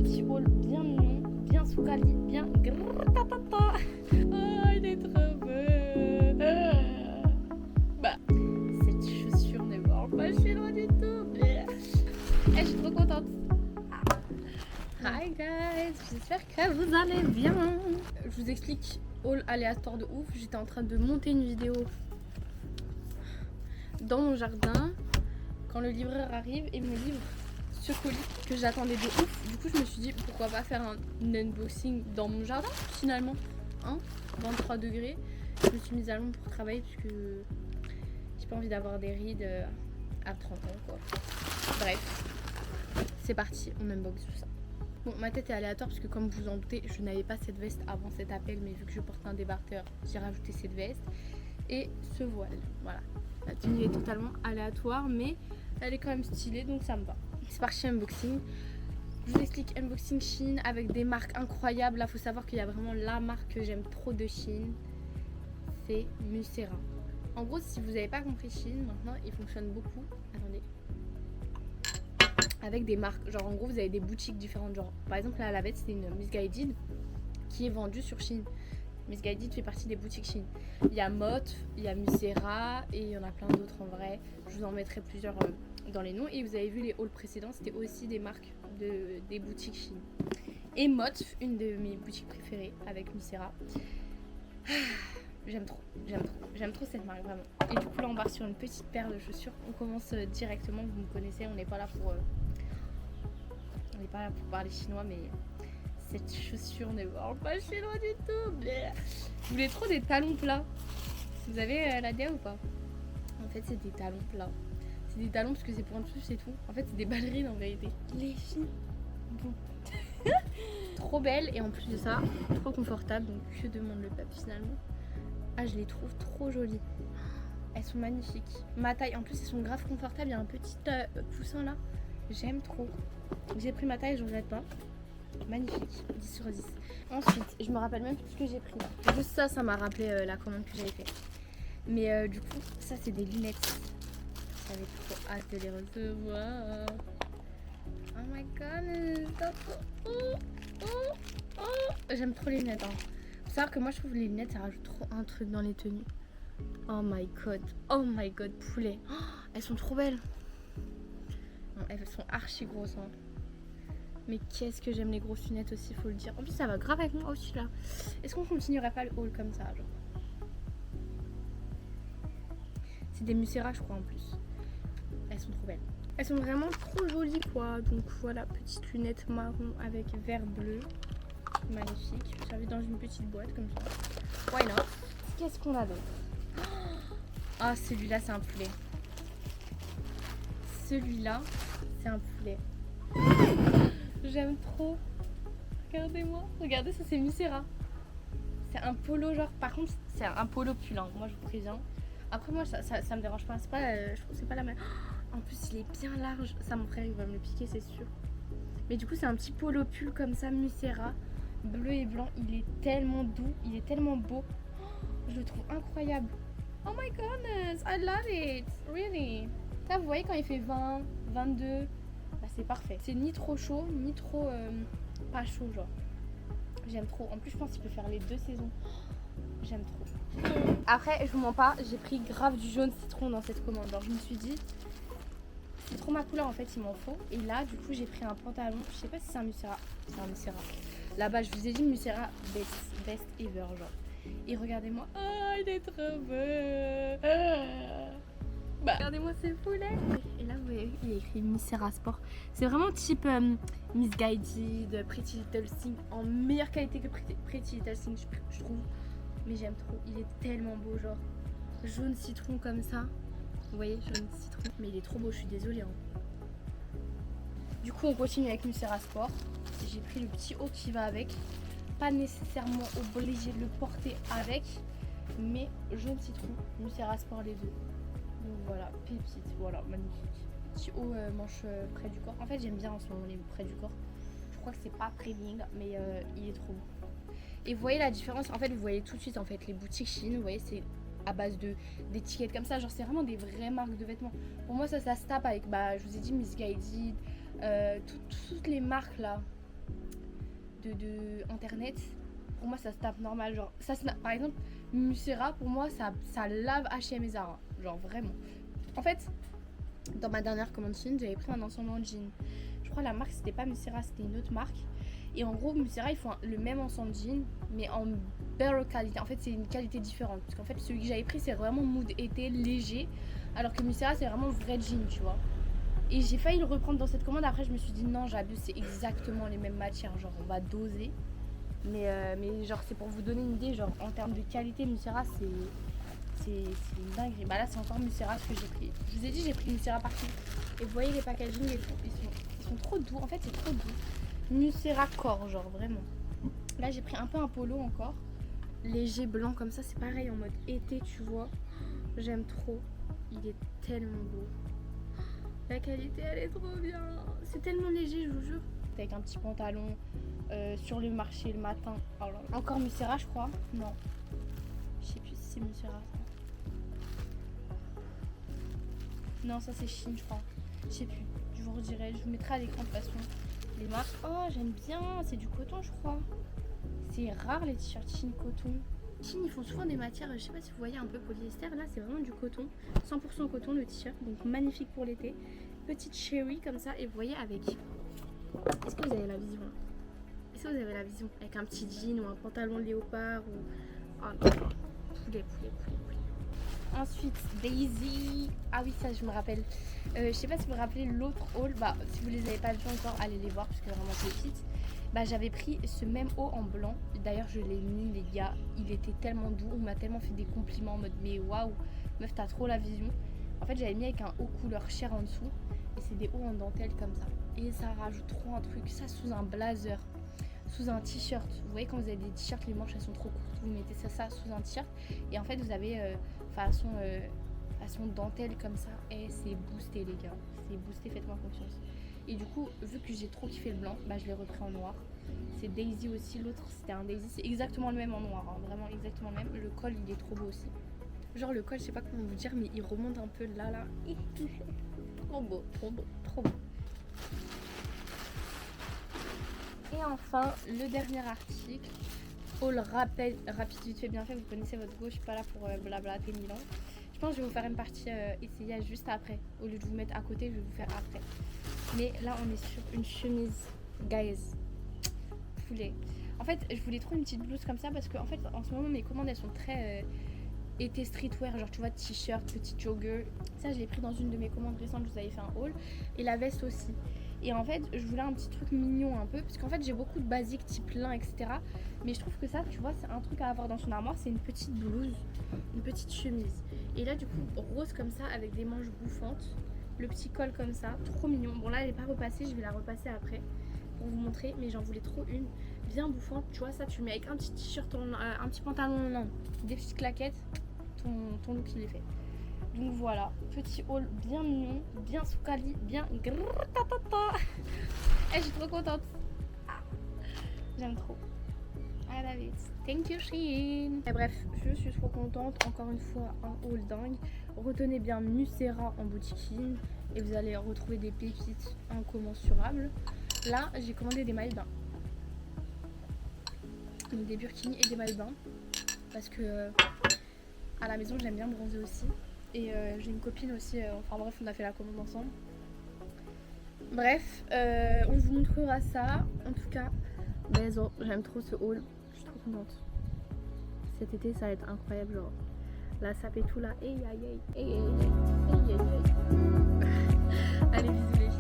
petit haul bien mignon, bien soukali, bien gratatata. Oh, il est trop beau. Bah, cette chaussure ne va pas chez loin du tout. Et je suis trop contente. Hi guys, j'espère que vous allez bien. Je vous explique, haul aléatoire de ouf. J'étais en train de monter une vidéo dans mon jardin quand le livreur arrive et me livre ce colis que j'attendais de ouf. Du coup je me suis dit pourquoi pas faire un unboxing dans mon jardin finalement, hein, 23 degrés. Je me suis mise à l'ombre pour travailler parce que j'ai pas envie d'avoir des rides à 30 ans quoi. Bref, c'est parti, on unbox tout ça. Bon, ma tête est aléatoire parce que comme vous en doutez, je n'avais pas cette veste avant cet appel, mais vu que je porte un débardeur, j'ai rajouté cette veste et ce voile. Voilà, la tenue est totalement aléatoire, mais elle est quand même stylée, donc ça me va. C'est parti, unboxing. Je vous explique, unboxing Shein avec des marques incroyables. Là, faut savoir qu'il y a vraiment la marque que j'aime trop de Shein, c'est Musera. En gros, si vous n'avez pas compris Shein, maintenant, il fonctionne beaucoup. Attendez. Avec des marques, genre en gros vous avez des boutiques différentes, genre par exemple là à la bête c'est une Missguided qui est vendue sur Shein. Missguided fait partie des boutiques Shein. Il y a Mott, il y a Musera et il y en a plein d'autres en vrai. Je vous en mettrai plusieurs dans les noms. Et vous avez vu les hauls précédents, c'était aussi des marques des boutiques Shein. Et Mott, une de mes boutiques préférées avec Musera. J'aime trop cette marque vraiment. Et du coup là on part sur une petite paire de chaussures. On commence directement, vous me connaissez, on n'est pas là pour parler chinois, mais cette chaussure ne parle pas chinois du tout. Je voulais trop des talons plats. Vous avez la DA ou pas? En fait c'est des talons plats. C'est des talons parce que c'est pour un dessous, c'est tout. En fait c'est des ballerines en vérité. Les filles, bon. Trop belles et en plus de ça, trop confortables. Donc que demande le peuple finalement? Ah, je les trouve trop jolies. Elles sont magnifiques. Ma taille, en plus elles sont grave confortables. Il y a un petit coussin là. J'aime trop. J'ai pris ma taille, je regrette pas. Magnifique, 10 sur 10. Ensuite, je me rappelle même plus ce que j'ai pris là. Juste ça, ça m'a rappelé la commande que j'avais fait. Mais du coup, ça c'est des lunettes. J'avais trop hâte de les recevoir. Oh my god, j'aime trop les lunettes. Hein. Faut savoir que moi je trouve les lunettes ça rajoute trop un truc dans les tenues. Oh my god, poulet. Oh, elles sont trop belles. Non, elles sont archi grosses. Hein. Mais qu'est-ce que j'aime les grosses lunettes aussi, faut le dire. En plus ça va grave avec moi aussi là. Est-ce qu'on continuerait pas le haul comme ça genre? C'est des Musera je crois en plus. Elles sont trop belles. Elles sont vraiment trop jolies quoi. Donc voilà, petites lunettes marron avec vert bleu. Magnifique. Ça arrive dans une petite boîte comme ça. Why not? Qu'est-ce qu'on a d'autre? Ah, celui-là c'est un poulet. Celui-là c'est un poulet. J'aime trop. Regardez-moi. Regardez, ça c'est Musera. C'est un polo genre. Par contre c'est un polo pull hein. Moi je vous préviens. Après moi ça me dérange pas. C'est pas je trouve que c'est pas la même. En plus il est bien large. Ça mon frère il va me le piquer c'est sûr. Mais du coup c'est un petit polo pull comme ça Musera. Bleu et blanc. Il est tellement doux. Il est tellement beau. Je le trouve incroyable. Oh my goodness, I love it, really. Là, vous voyez quand il fait 20, 22, bah, c'est parfait. C'est ni trop chaud, ni trop pas chaud, genre. J'aime trop. En plus, je pense qu'il peut faire les deux saisons. J'aime trop. Après, je vous mens pas, j'ai pris grave du jaune citron dans cette commande. Alors, je me suis dit, c'est trop ma couleur en fait, il m'en faut. Et là, du coup, j'ai pris un pantalon. Je sais pas si c'est un Musera. C'est un Musera. Là-bas, je vous ai dit Musera best ever, genre. Et regardez-moi, oh il est trop beau. Bah. Regardez-moi ces poulets. Et là vous voyez, il y a écrit Musera Sport. C'est vraiment type Missguided, Pretty Little Thing, en meilleure qualité que Pretty Little Thing je trouve. Mais j'aime trop, il est tellement beau, genre jaune citron comme ça. Vous voyez, jaune citron. Mais il est trop beau, je suis désolée. Hein. Du coup on continue avec Musera Sport. J'ai pris le petit haut qui va avec. Pas nécessairement obligé de le porter avec, mais jaune citron, Musera Sport les deux. Donc voilà, pépite, voilà, magnifique. Petit haut manche près du corps. En fait j'aime bien en ce moment les près du corps. Je crois que c'est pas préling, mais il est trop beau. Et vous voyez la différence, en fait vous voyez tout de suite en fait les boutiques Shein, vous voyez c'est à base d'étiquettes comme ça, genre c'est vraiment des vraies marques de vêtements. Pour moi ça se tape avec, bah je vous ai dit Missguided, toutes les marques là. internet, pour moi ça se tape normal. Genre, par exemple, Musera, pour moi ça lave H&M et Zara. Genre vraiment. En fait, dans ma dernière commande Shein, j'avais pris un ensemble en jean. Je crois la marque c'était pas Musera, c'était une autre marque. Et en gros, Musera ils font le même ensemble jean, mais en better qualité. En fait, c'est une qualité différente. Parce qu'en fait, celui que j'avais pris, c'est vraiment mood été léger. Alors que Musera, c'est vraiment vrai jean, tu vois. Et j'ai failli le reprendre dans cette commande. Après, je me suis dit non, j'abuse, c'est exactement les mêmes matières. Genre, on va doser. Mais genre, c'est pour vous donner une idée. Genre, en termes de qualité, Musera, c'est une dinguerie. Bah là, c'est encore Musera ce que j'ai pris. Je vous ai dit, j'ai pris Musera partout. Et vous voyez les packaging et tout. Ils sont trop doux. En fait, c'est trop doux. Musera corps, genre, vraiment. Là, j'ai pris un peu un polo encore. Léger, blanc, comme ça. C'est pareil, en mode été, tu vois. J'aime trop. Il est tellement beau. La qualité, elle est trop bien. C'est tellement léger, je vous jure. Avec un petit pantalon sur le marché le matin. Oh là là. Encore Musera, je crois. Non. Je sais plus si c'est Musera, ça. Non, ça c'est Shein, je crois. Je sais plus. Je vous redirai. Je vous mettrai à l'écran de toute façon les marques. Oh, j'aime bien. C'est du coton, je crois. C'est rare les t-shirts Shein coton. Shein, ils font souvent des matières, je sais pas si vous voyez, un peu polyester. Là, c'est vraiment du coton. 100% coton le t-shirt. Donc magnifique pour l'été. Petite cherry comme ça. Et vous voyez avec... Est-ce que vous avez la vision là? Est-ce que vous avez la vision? Avec un petit jean ou un pantalon léopard ou... Oh non, poulet. Ensuite, Daisy. Ah oui, ça je me rappelle. Je sais pas si vous vous rappelez l'autre haul. Bah, si vous les avez pas vus encore, allez les voir parce que vraiment pépite. Bah, j'avais pris ce même haut en blanc. D'ailleurs, je l'ai mis, les gars. Il était tellement doux. On m'a tellement fait des compliments en mode mais waouh, meuf, t'as trop la vision. En fait, j'avais mis avec un haut couleur chair en dessous. Et c'est des hauts en dentelle comme ça. Et ça rajoute trop un truc. Ça sous un blazer, sous un t-shirt. Vous voyez, quand vous avez des t-shirts, les manches elles sont trop courtes. Vous mettez ça sous un t-shirt. Et en fait, vous avez façon dentelle comme ça. Et c'est boosté, les gars. C'est boosté, faites-moi confiance. Et du coup, vu que j'ai trop kiffé le blanc, bah je l'ai repris en noir. C'est Daisy aussi. L'autre, c'était un Daisy. C'est exactement le même en noir. Hein. Vraiment exactement le même. Le col, il est trop beau aussi. Genre, le col, je sais pas comment vous dire, mais il remonte un peu là. Trop beau. Et enfin, le dernier article, haul rapide vite fait bien fait. Vous connaissez votre go, je suis pas là pour blablater 1000 ans. Je pense que je vais vous faire une partie essayage juste après. Au lieu de vous mettre à côté, je vais vous faire après. Mais là, on est sur une chemise, guys. Poulet. En fait, je voulais trop une petite blouse comme ça parce que en fait, en ce moment, mes commandes, elles sont très été streetwear. Genre, tu vois, t-shirt, petit jogger. Ça, je l'ai pris dans une de mes commandes récentes. Je vous avais fait un haul. Et la veste aussi. Et en fait, je voulais un petit truc mignon un peu. Parce qu'en fait, j'ai beaucoup de basiques type lin, etc. Mais je trouve que ça, tu vois, c'est un truc à avoir dans son armoire. C'est une petite blouse, une petite chemise. Et là, du coup, rose comme ça, avec des manches bouffantes. Le petit col comme ça, trop mignon. Bon, là, elle n'est pas repassée. Je vais la repasser après pour vous montrer. Mais j'en voulais trop une. Bien bouffante. Tu vois, ça, tu mets avec un petit t-shirt, un petit pantalon, non, des petites claquettes. Ton look, il est fait. Donc voilà, petit haul bien mignon, bien soukali, bien grrrtatata. Et je suis trop contente. J'aime trop. I love it. Thank you, Shein. Et bref, je suis trop contente. Encore une fois, un haul dingue. Retenez bien Musera en boutique et vous allez retrouver des pépites incommensurables. Là, j'ai commandé des maillots de bain. Donc des burkinis et des maillots de bain. Parce que à la maison, j'aime bien bronzer aussi. Et j'ai une copine aussi, enfin bref, on a fait la commande ensemble. Bref, on vous montrera ça. En tout cas, bisous, j'aime trop ce haul. Je suis trop contente. Cet été, ça va être incroyable. Genre, la sape et tout là. Aïe aïe aïe. Aïe aïe aïe. Aïe aïe aïe. Allez, bisous les